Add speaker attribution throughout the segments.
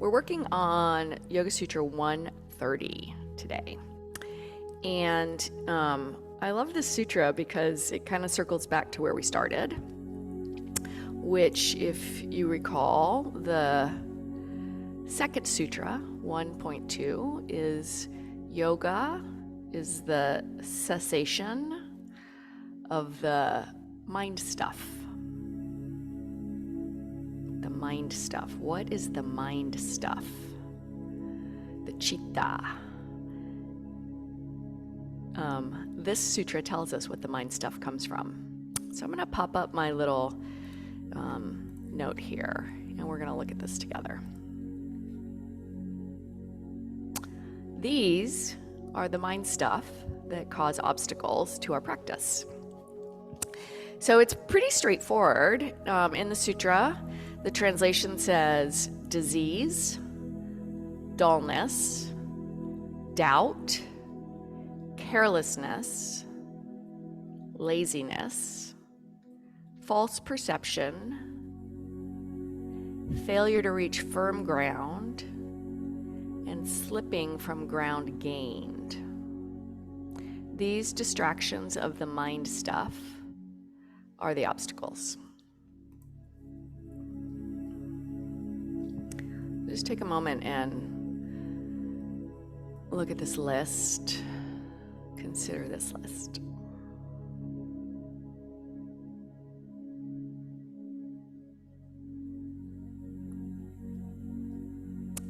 Speaker 1: We're working on Yoga Sutra 130 today. And I love this sutra because it kind of circles back to where we started, which, if you recall, the second sutra, 1.2, is yoga is the cessation of the mind stuff. The mind stuff. What is the mind stuff? The chitta. This sutra tells us what the mind stuff comes from. So I'm going to pop up my little note here, and we're going to look at this together. These are the mind stuff that cause obstacles to our practice. So it's pretty straightforward. In the sutra, the translation says disease, dullness, doubt, carelessness, laziness, false perception, failure to reach firm ground, and slipping from ground gained. These distractions of the mind stuff are the obstacles. Just take a moment and look at this list. Consider this list.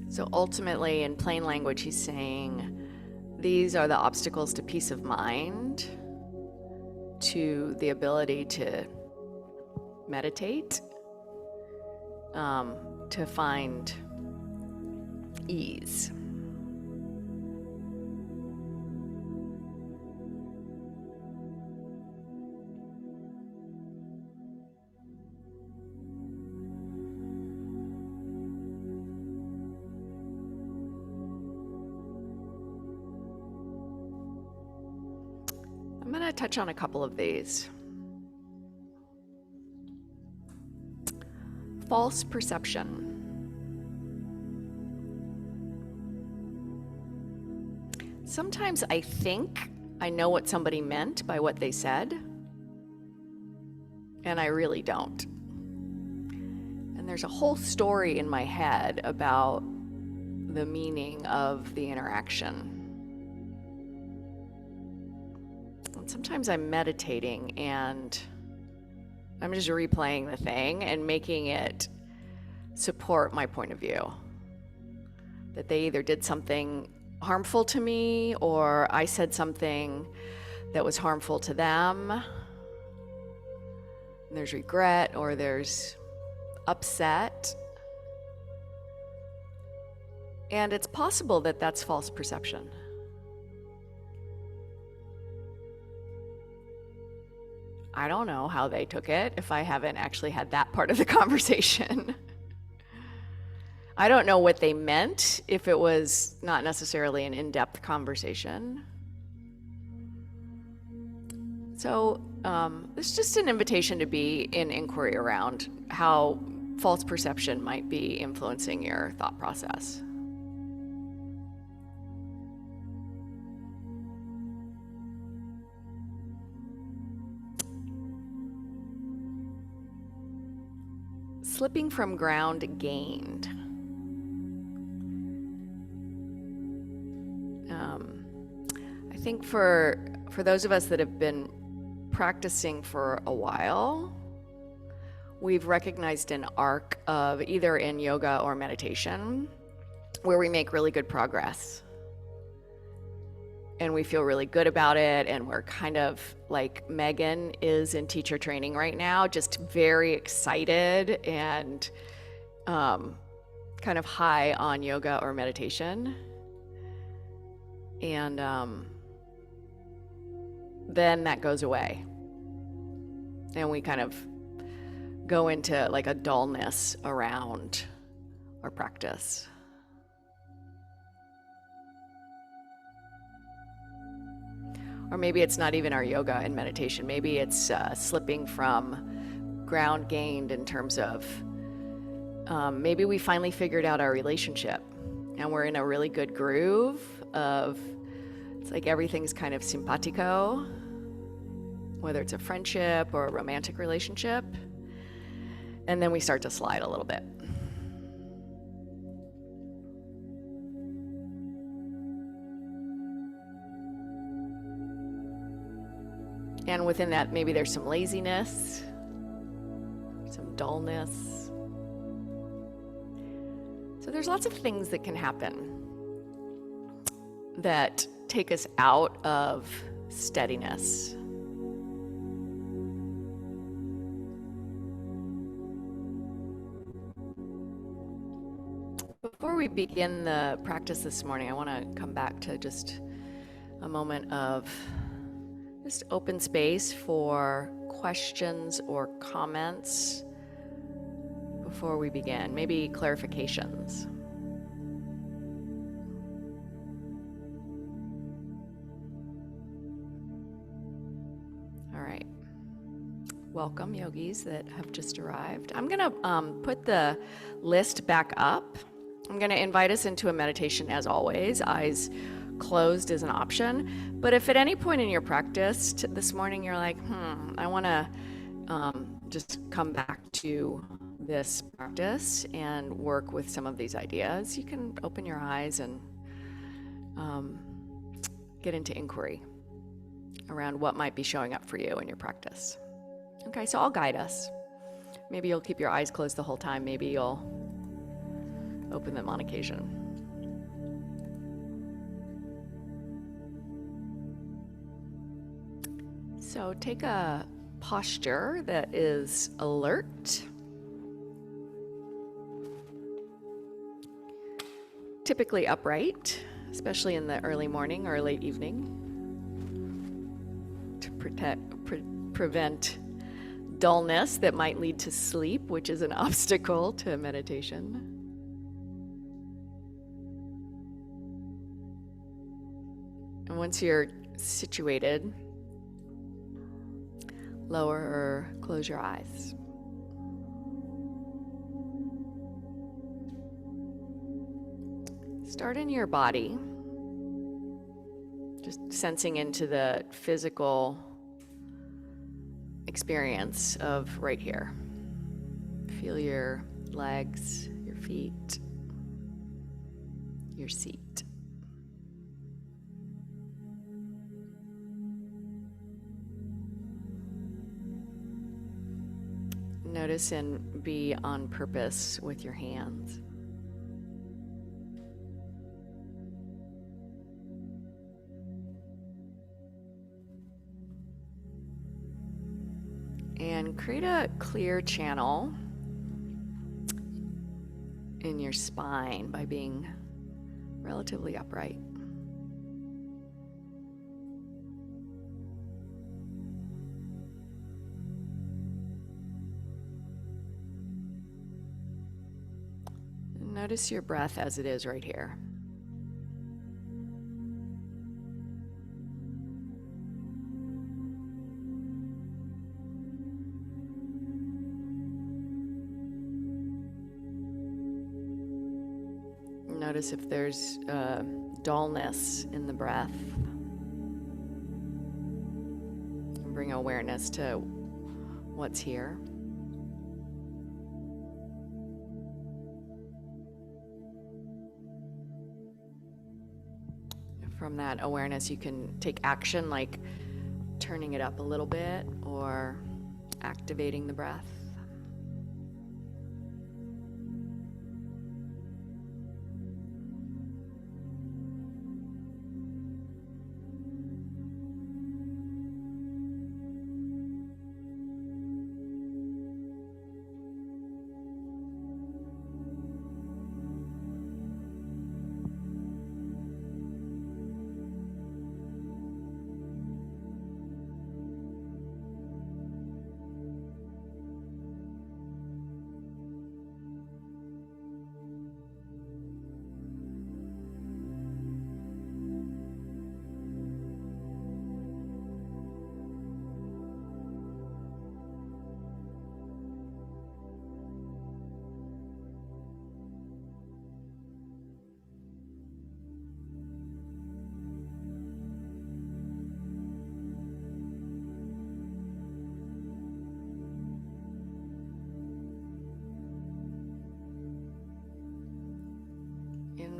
Speaker 1: So ultimately, in plain language, he's saying these are the obstacles to peace of mind, to the ability to meditate, to find ease. I'm going to touch on a couple of these. False perception. Sometimes I think I know what somebody meant by what they said, and I really don't. And there's a whole story in my head about the meaning of the interaction. And sometimes I'm meditating and I'm just replaying the thing and making it support my point of view. That they either did something harmful to me or I said something that was harmful to them. And there's regret or there's upset. And it's possible that that's false perception. I don't know how they took it if I haven't actually had that part of the conversation. I don't know what they meant if it was not necessarily an in-depth conversation. So it's just an invitation to be in inquiry around how false perception might be influencing your thought process. Slipping from ground gained. I think for those of us that have been practicing for a while, we've recognized an arc of either in yoga or meditation where we make really good progress. And we feel really good about it, and we're kind of like Megan is in teacher training right now, just very excited and kind of high on yoga or meditation. And then that goes away. And we kind of go into like a dullness around our practice. Or maybe it's not even our yoga and meditation. Maybe it's slipping from ground gained in terms of Maybe we finally figured out our relationship and we're in a really good groove of, it's like everything's kind of simpatico, whether it's a friendship or a romantic relationship. And then we start to slide a little bit. And within that, maybe there's some laziness, some dullness. So there's lots of things that can happen that take us out of steadiness. Before we begin the practice this morning, I want to come back to just a moment of just open space for questions or comments before we begin, maybe clarifications. All right. Welcome, yogis that have just arrived. I'm going to put the list back up. I'm going to invite us into a meditation as always. Eyes closed is an option. But if at any point in your practice this morning you're like, I want to just come back to this practice and work with some of these ideas, you can open your eyes and get into inquiry around what might be showing up for you in your practice. Okay, so I'll guide us. Maybe you'll keep your eyes closed the whole time. Maybe you'll open them on occasion. So take a posture that is alert. Typically upright, especially in the early morning or late evening, to prevent dullness that might lead to sleep, which is an obstacle to meditation. And once you're situated, lower or close your eyes. Start in your body, just sensing into the physical experience of right here. Feel your legs, your feet, your seat. Notice and be on purpose with your hands. And create a clear channel in your spine by being relatively upright. Notice your breath as it is right here. Notice if there's dullness in the breath. And bring awareness to what's here. From that awareness, you can take action like turning it up a little bit or activating the breath.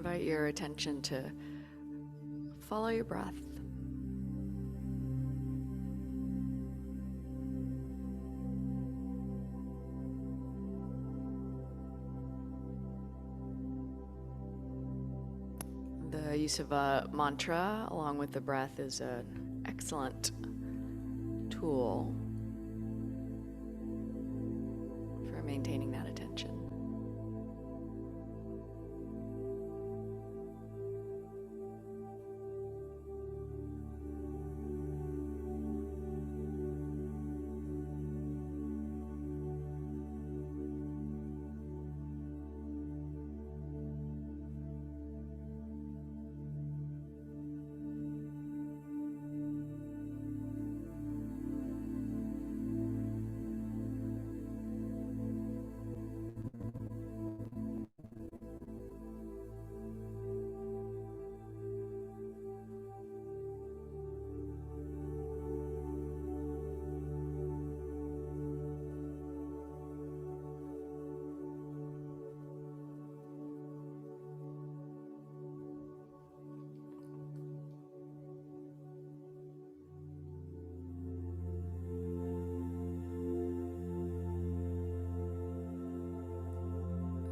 Speaker 1: invite your attention to follow your breath. The use of a mantra along with the breath is an excellent tool for maintaining that attention.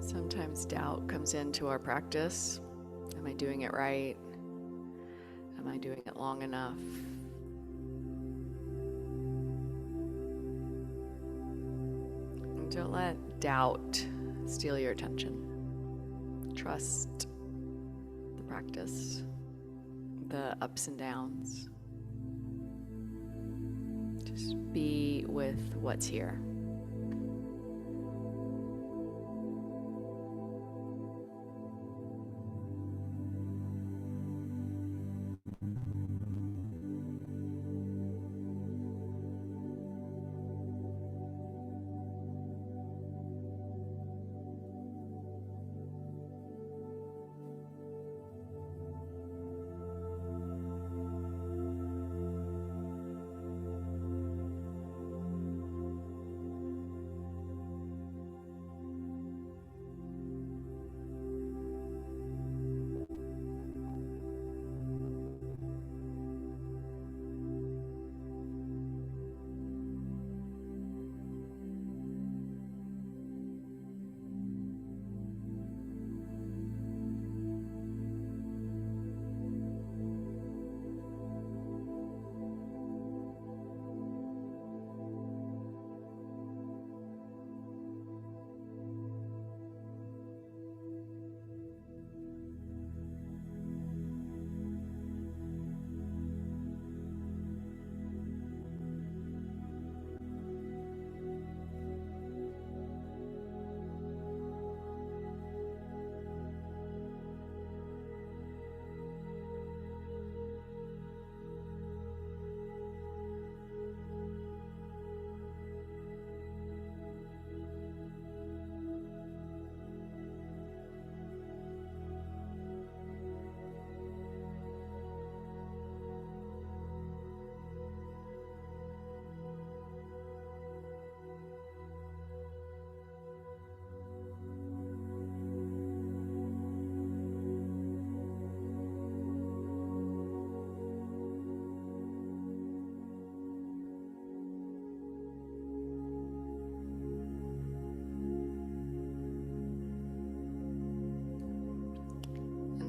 Speaker 1: Sometimes doubt comes into our practice. Am I doing it right? Am I doing it long enough? And don't let doubt steal your attention. Trust the practice, the ups and downs. Just be with what's here.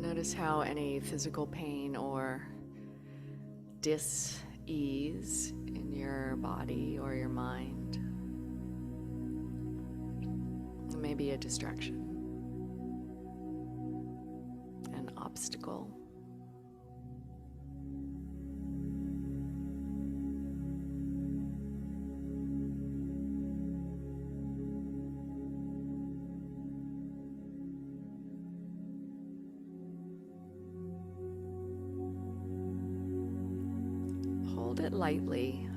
Speaker 1: Notice how any physical pain or dis-ease in your body or your mind may be a distraction, an obstacle. Hold it lightly.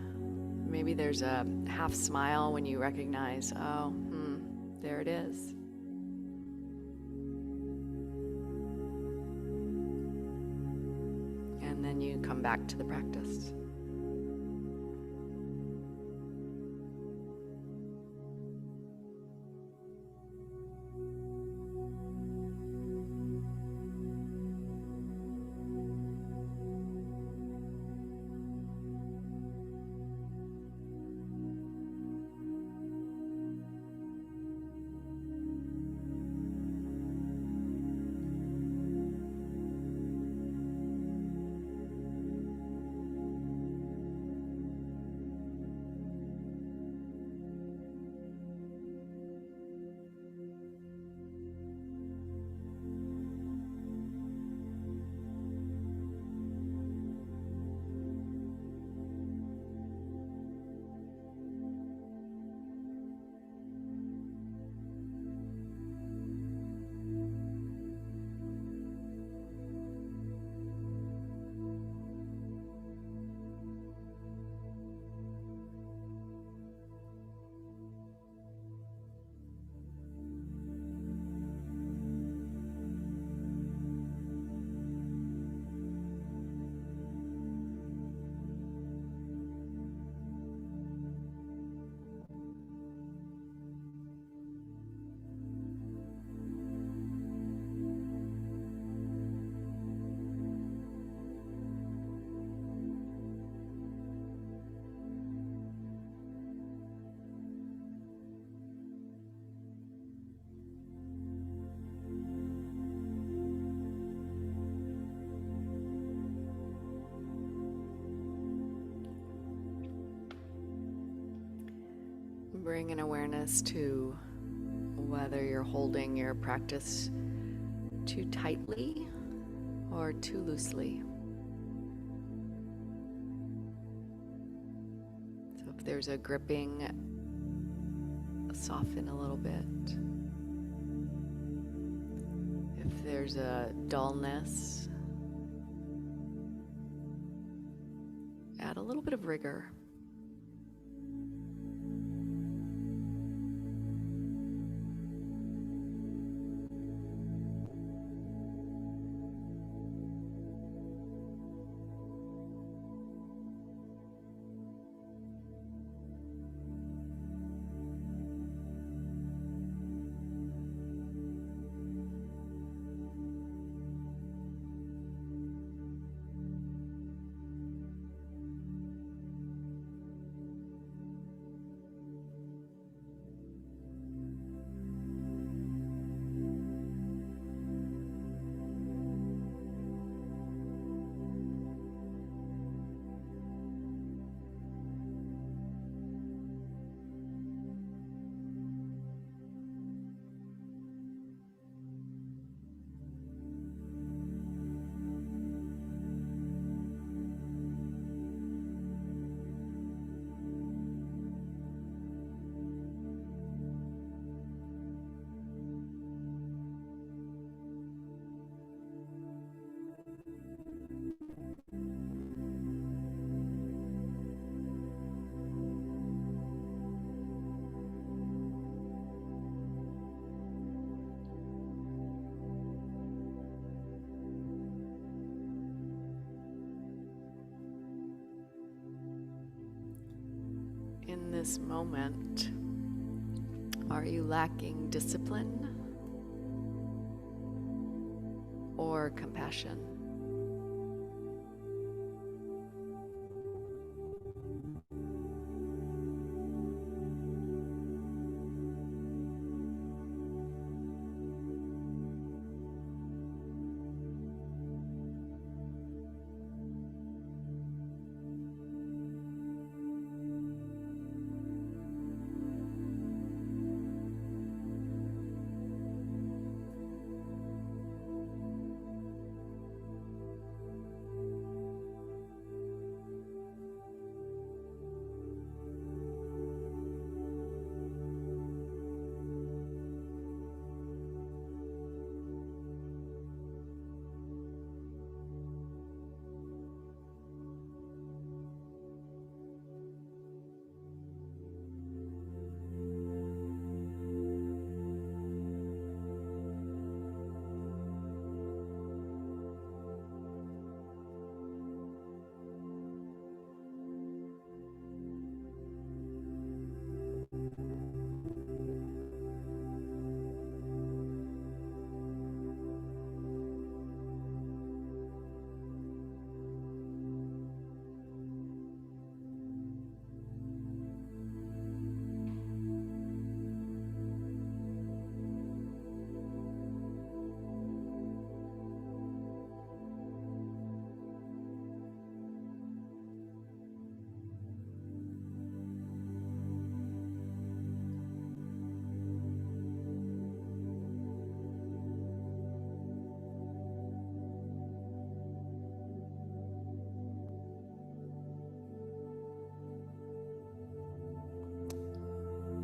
Speaker 1: Maybe there's a half smile when you recognize, oh, there it is. And then you come back to the practice. Bring an awareness to whether you're holding your practice too tightly or too loosely. So if there's a gripping, soften a little bit. If there's a dullness, add a little bit of rigor. In this moment, are you lacking discipline or compassion?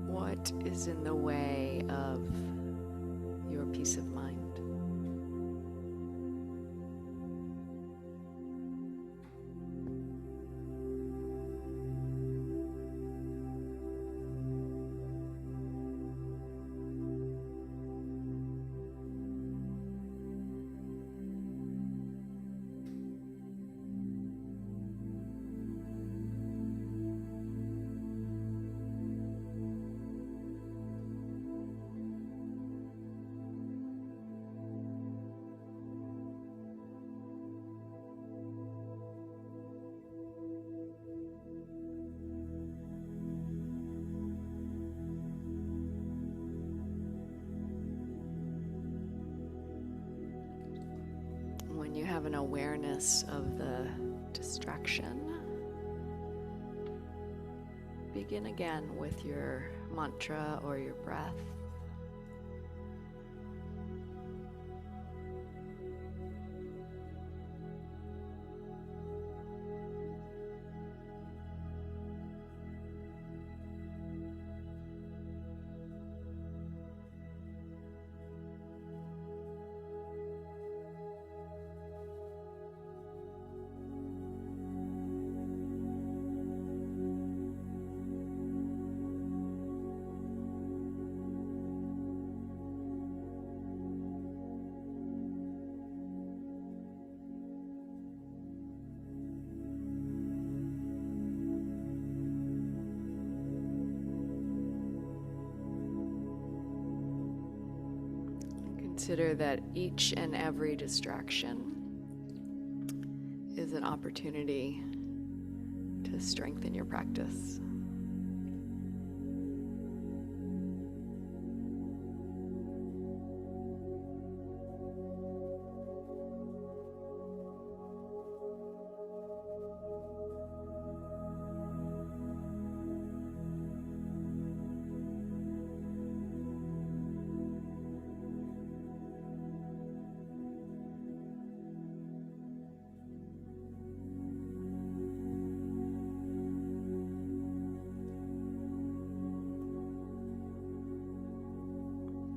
Speaker 1: What is in the way of your peace of mind? When you have an awareness of the distraction, begin again with your mantra or your breath. Consider that each and every distraction is an opportunity to strengthen your practice.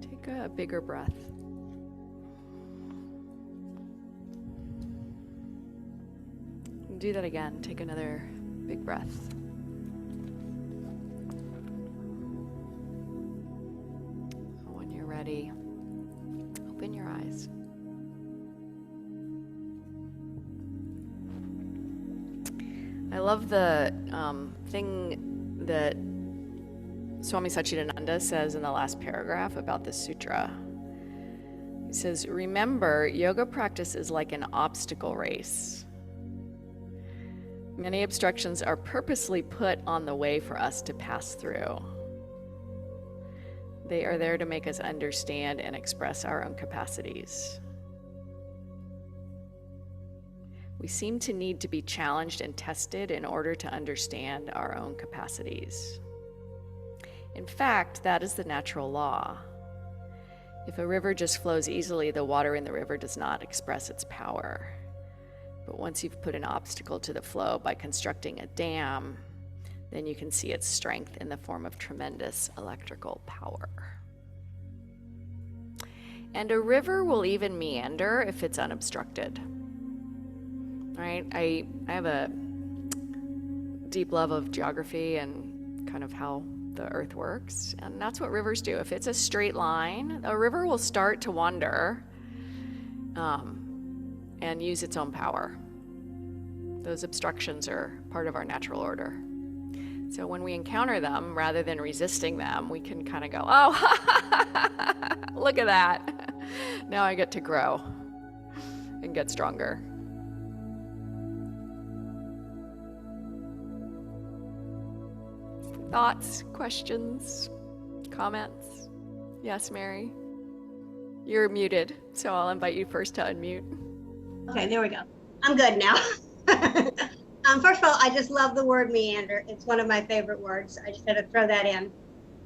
Speaker 1: Take a bigger breath. Do that again. Take another big breath. When you're ready, open your eyes. I love the thing that Swami Satchidananda says in the last paragraph about the sutra. He says, remember, yoga practice is like an obstacle race. Many obstructions are purposely put on the way for us to pass through. They are there to make us understand and express our own capacities. We seem to need to be challenged and tested in order to understand our own capacities. In fact, that is the natural law. If a river just flows easily, the water in the river does not express its power. But once you've put an obstacle to the flow by constructing a dam, then you can see its strength in the form of tremendous electrical power. And a river will even meander if it's unobstructed. Right? I have a deep love of geography and kind of how the earth works, and that's what rivers do. If it's a straight line, a river will start to wander and use its own power. Those obstructions are part of our natural order. So when we encounter them, rather than resisting them, we can kind of go, oh, look at that. Now I get to grow and get stronger. Thoughts, questions, comments? Yes, Mary? You're muted, so I'll invite you first to unmute.
Speaker 2: Okay, there we go. I'm good now. First of all, I just love the word meander. It's one of my favorite words. I just had to throw that in.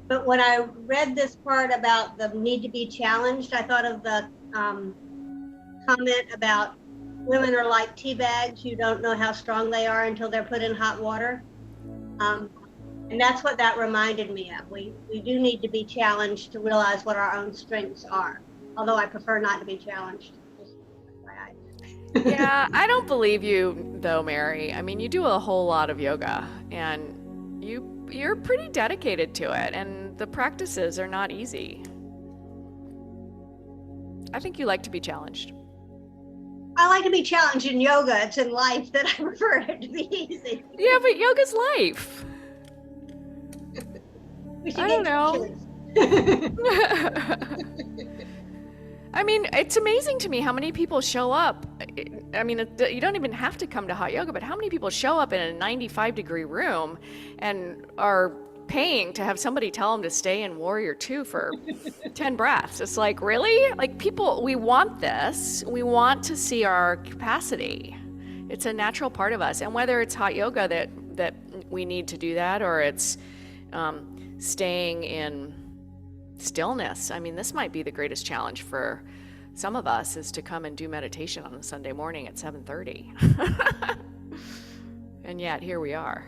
Speaker 2: But when I read this part about the need to be challenged, I thought of the comment about women are like tea bags. You don't know how strong they are until they're put in hot water. And that's what that reminded me of. We do need to be challenged to realize what our own strengths are. Although I prefer not to be challenged.
Speaker 1: Yeah, I don't believe you though, Mary. I mean, you do a whole lot of yoga and you're pretty dedicated to it, and the practices are not easy. I think you like to be challenged.
Speaker 2: I like to be challenged in yoga. It's in life that I prefer it to be easy.
Speaker 1: Yeah, but yoga's life. I don't know. I mean, it's amazing to me how many people show up. I mean, you don't even have to come to hot yoga, but how many people show up in a 95-degree room and are paying to have somebody tell them to stay in Warrior 2 for 10 breaths? It's like, really? Like, people, we want this. We want to see our capacity. It's a natural part of us. And whether it's hot yoga that we need to do that, or it's staying in stillness. I mean, this might be the greatest challenge for some of us, is to come and do meditation on a Sunday morning at 7:30. And yet here we are.